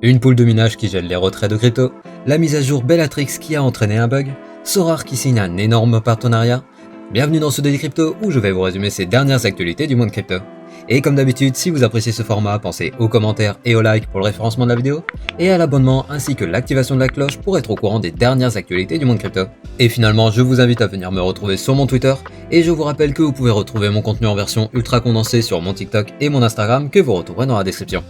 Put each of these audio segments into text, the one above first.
Une poule de minage qui gèle les retraits de crypto, la mise à jour Bellatrix qui a entraîné un bug, Sorare qui signe un énorme partenariat. Bienvenue dans ce Daily Crypto où je vais vous résumer ces dernières actualités du monde crypto. Et comme d'habitude, si vous appréciez ce format, pensez aux commentaires et au like pour le référencement de la vidéo, et à l'abonnement ainsi que l'activation de la cloche pour être au courant des dernières actualités du monde crypto. Et finalement, je vous invite à venir me retrouver sur mon Twitter, et je vous rappelle que vous pouvez retrouver mon contenu en version ultra condensée sur mon TikTok et mon Instagram que vous retrouverez dans la description.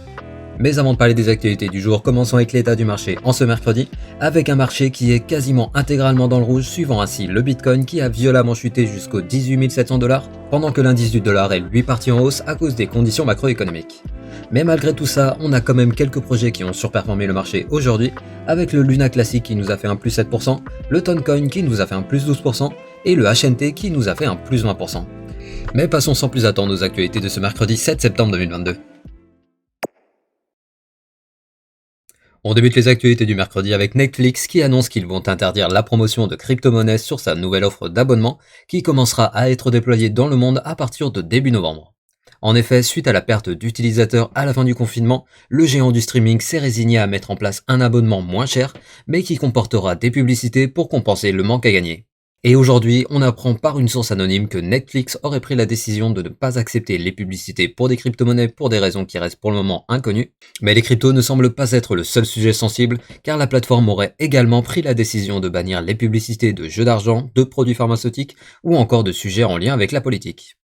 Mais avant de parler des actualités du jour, commençons avec l'état du marché en ce mercredi, avec un marché qui est quasiment intégralement dans le rouge, suivant ainsi le Bitcoin qui a violemment chuté jusqu'aux 18 700 $, pendant que l'indice du dollar est lui parti en hausse à cause des conditions macroéconomiques. Mais malgré tout ça, on a quand même quelques projets qui ont surperformé le marché aujourd'hui, avec le Luna Classic qui nous a fait un plus 7%, le Toncoin qui nous a fait un plus 12%, et le HNT qui nous a fait un plus 20%. Mais passons sans plus attendre aux actualités de ce mercredi 7 septembre 2022. On débute les actualités du mercredi avec Netflix qui annonce qu'ils vont interdire la promotion de crypto-monnaies sur sa nouvelle offre d'abonnement qui commencera à être déployée dans le monde à partir de début novembre. En effet, suite à la perte d'utilisateurs à la fin du confinement, le géant du streaming s'est résigné à mettre en place un abonnement moins cher, mais qui comportera des publicités pour compenser le manque à gagner. Et aujourd'hui, on apprend par une source anonyme que Netflix aurait pris la décision de ne pas accepter les publicités pour des crypto-monnaies pour des raisons qui restent pour le moment inconnues. Mais les cryptos ne semblent pas être le seul sujet sensible, car la plateforme aurait également pris la décision de bannir les publicités de jeux d'argent, de produits pharmaceutiques ou encore de sujets en lien avec la politique.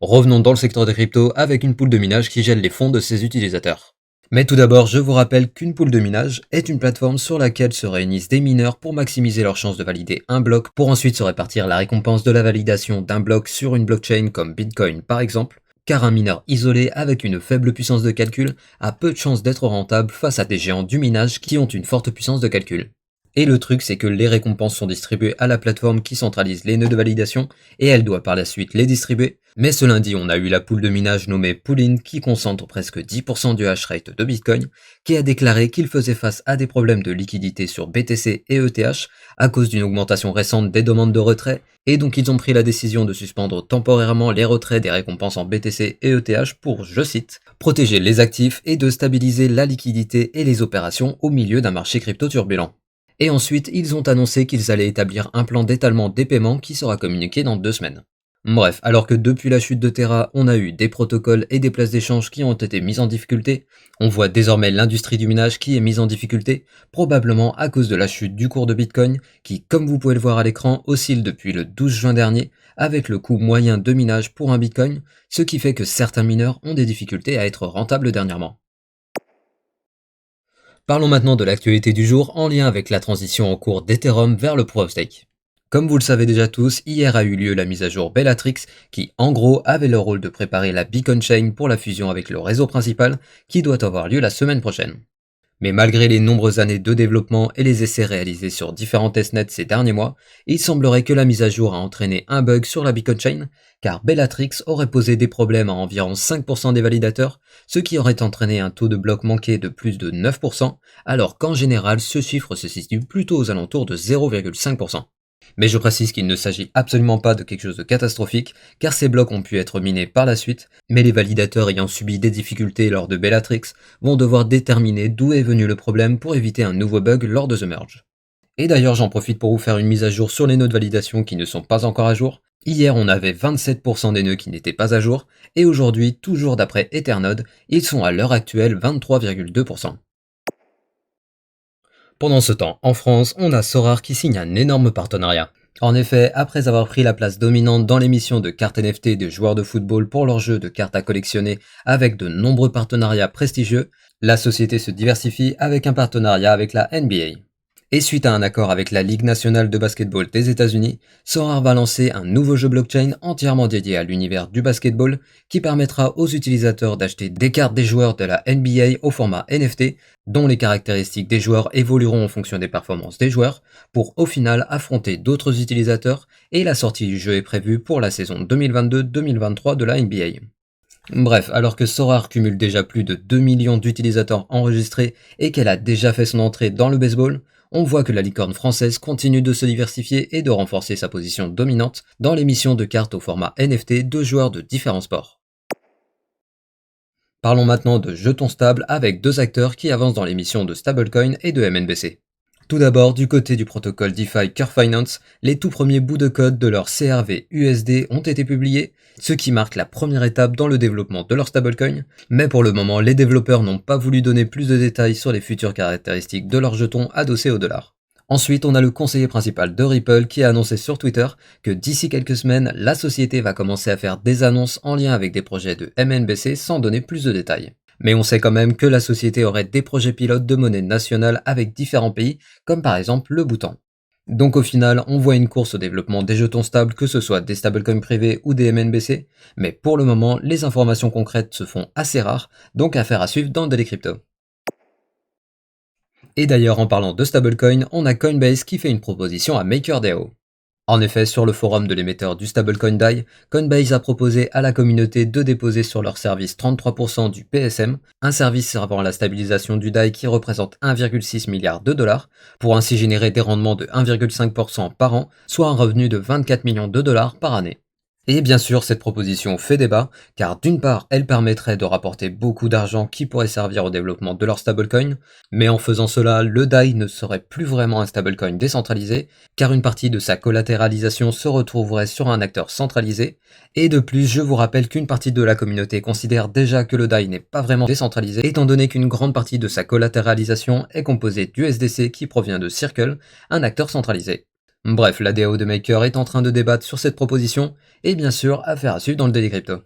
Revenons dans le secteur des cryptos avec une poule de minage qui gèle les fonds de ses utilisateurs. Mais tout d'abord, je vous rappelle qu'une pool de minage est une plateforme sur laquelle se réunissent des mineurs pour maximiser leurs chances de valider un bloc, pour ensuite se répartir la récompense de la validation d'un bloc sur une blockchain comme Bitcoin par exemple, car un mineur isolé avec une faible puissance de calcul a peu de chances d'être rentable face à des géants du minage qui ont une forte puissance de calcul. Et le truc, c'est que les récompenses sont distribuées à la plateforme qui centralise les nœuds de validation et elle doit par la suite les distribuer. Mais ce lundi, on a eu la pool de minage nommée Poolin qui concentre presque 10% du hash rate de Bitcoin, qui a déclaré qu'il faisait face à des problèmes de liquidité sur BTC et ETH à cause d'une augmentation récente des demandes de retrait, et donc ils ont pris la décision de suspendre temporairement les retraits des récompenses en BTC et ETH pour, je cite, protéger les actifs et de stabiliser la liquidité et les opérations au milieu d'un marché crypto turbulent. Et ensuite, ils ont annoncé qu'ils allaient établir un plan d'étalement des paiements qui sera communiqué dans 2 semaines. Bref, alors que depuis la chute de Terra, on a eu des protocoles et des places d'échange qui ont été mises en difficulté, on voit désormais l'industrie du minage qui est mise en difficulté, probablement à cause de la chute du cours de Bitcoin, qui, comme vous pouvez le voir à l'écran, oscille depuis le 12 juin dernier, avec le coût moyen de minage pour un Bitcoin, ce qui fait que certains mineurs ont des difficultés à être rentables dernièrement. Parlons maintenant de l'actualité du jour en lien avec la transition en cours d'Ethereum vers le Proof of Stake. Comme vous le savez déjà tous, hier a eu lieu la mise à jour Bellatrix qui en gros avait le rôle de préparer la Beacon Chain pour la fusion avec le réseau principal qui doit avoir lieu la semaine prochaine. Mais malgré les nombreuses années de développement et les essais réalisés sur différents testnets ces derniers mois, il semblerait que la mise à jour a entraîné un bug sur la Beacon Chain, car Bellatrix aurait posé des problèmes à environ 5% des validateurs, ce qui aurait entraîné un taux de bloc manqué de plus de 9%, alors qu'en général ce chiffre se situe plutôt aux alentours de 0,5%. Mais je précise qu'il ne s'agit absolument pas de quelque chose de catastrophique, car ces blocs ont pu être minés par la suite, mais les validateurs ayant subi des difficultés lors de Bellatrix vont devoir déterminer d'où est venu le problème pour éviter un nouveau bug lors de The Merge. Et d'ailleurs j'en profite pour vous faire une mise à jour sur les nœuds de validation qui ne sont pas encore à jour. Hier on avait 27% des nœuds qui n'étaient pas à jour, et aujourd'hui, toujours d'après Eternode, ils sont à l'heure actuelle 23,2%. Pendant ce temps, en France, on a Sorare qui signe un énorme partenariat. En effet, après avoir pris la place dominante dans l'émission de cartes NFT des joueurs de football pour leur jeu de cartes à collectionner avec de nombreux partenariats prestigieux, la société se diversifie avec un partenariat avec la NBA. Et suite à un accord avec la Ligue nationale de basketball des États-Unis, Sorare va lancer un nouveau jeu blockchain entièrement dédié à l'univers du basketball qui permettra aux utilisateurs d'acheter des cartes des joueurs de la NBA au format NFT, dont les caractéristiques des joueurs évolueront en fonction des performances des joueurs, pour au final affronter d'autres utilisateurs, et la sortie du jeu est prévue pour la saison 2022-2023 de la NBA. Bref, alors que Sorare cumule déjà plus de 2 millions d'utilisateurs enregistrés et qu'elle a déjà fait son entrée dans le baseball, on voit que la licorne française continue de se diversifier et de renforcer sa position dominante dans l'émission de cartes au format NFT de joueurs de différents sports. Parlons maintenant de jetons stables avec deux acteurs qui avancent dans l'émission de stablecoin et de MNBC. Tout d'abord, du côté du protocole DeFi Curve Finance, les tout premiers bouts de code de leur CRV USD ont été publiés, ce qui marque la première étape dans le développement de leur stablecoin, mais pour le moment, les développeurs n'ont pas voulu donner plus de détails sur les futures caractéristiques de leurs jetons adossés au dollar. Ensuite, on a le conseiller principal de Ripple qui a annoncé sur Twitter que d'ici quelques semaines, la société va commencer à faire des annonces en lien avec des projets de MNBC sans donner plus de détails. Mais on sait quand même que la société aurait des projets pilotes de monnaie nationale avec différents pays, comme par exemple le Bhoutan. Donc au final, on voit une course au développement des jetons stables, que ce soit des stablecoins privés ou des MNBC, mais pour le moment, les informations concrètes se font assez rares, donc affaire à suivre dans Daily Crypto. Et d'ailleurs, en parlant de stablecoin, on a Coinbase qui fait une proposition à MakerDAO. En effet, sur le forum de l'émetteur du stablecoin DAI, Coinbase a proposé à la communauté de déposer sur leur service 33% du PSM, un service servant à la stabilisation du DAI qui représente 1,6 milliard de dollars, pour ainsi générer des rendements de 1,5% par an, soit un revenu de 24 millions de dollars par année. Et bien sûr, cette proposition fait débat, car d'une part, elle permettrait de rapporter beaucoup d'argent qui pourrait servir au développement de leur stablecoin, mais en faisant cela, le DAI ne serait plus vraiment un stablecoin décentralisé, car une partie de sa collatéralisation se retrouverait sur un acteur centralisé, et de plus, je vous rappelle qu'une partie de la communauté considère déjà que le DAI n'est pas vraiment décentralisé, étant donné qu'une grande partie de sa collatéralisation est composée d'USDC qui provient de Circle, un acteur centralisé. Bref, la DAO de Maker est en train de débattre sur cette proposition, et bien sûr, affaire à suivre dans le Daily Crypto.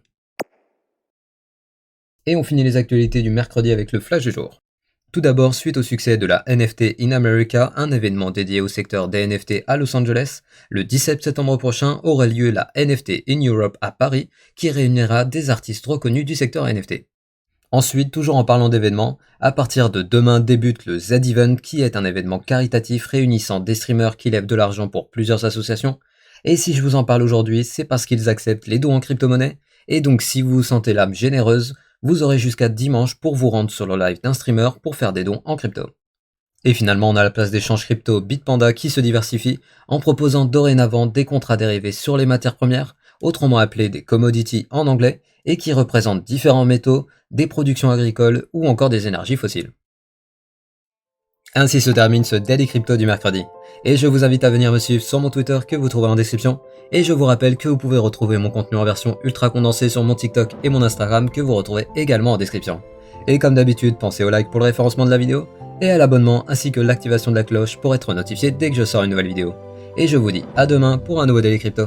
Et on finit les actualités du mercredi avec le flash du jour. Tout d'abord, suite au succès de la NFT in America, un événement dédié au secteur des NFT à Los Angeles, le 17 septembre prochain aura lieu la NFT in Europe à Paris, qui réunira des artistes reconnus du secteur NFT. Ensuite, toujours en parlant d'événements, à partir de demain débute le Z-Event qui est un événement caritatif réunissant des streamers qui lèvent de l'argent pour plusieurs associations. Et si je vous en parle aujourd'hui, c'est parce qu'ils acceptent les dons en crypto-monnaie. Et donc si vous vous sentez l'âme généreuse, vous aurez jusqu'à dimanche pour vous rendre sur le live d'un streamer pour faire des dons en crypto. Et finalement, on a la place d'échange crypto Bitpanda qui se diversifie en proposant dorénavant des contrats dérivés sur les matières premières, autrement appelés des commodities en anglais, et qui représentent différents métaux, des productions agricoles ou encore des énergies fossiles. Ainsi se termine ce Daily Crypto du mercredi. Et je vous invite à venir me suivre sur mon Twitter que vous trouverez en description. Et je vous rappelle que vous pouvez retrouver mon contenu en version ultra condensée sur mon TikTok et mon Instagram que vous retrouvez également en description. Et comme d'habitude, pensez au like pour le référencement de la vidéo et à l'abonnement ainsi que l'activation de la cloche pour être notifié dès que je sors une nouvelle vidéo. Et je vous dis à demain pour un nouveau Daily Crypto.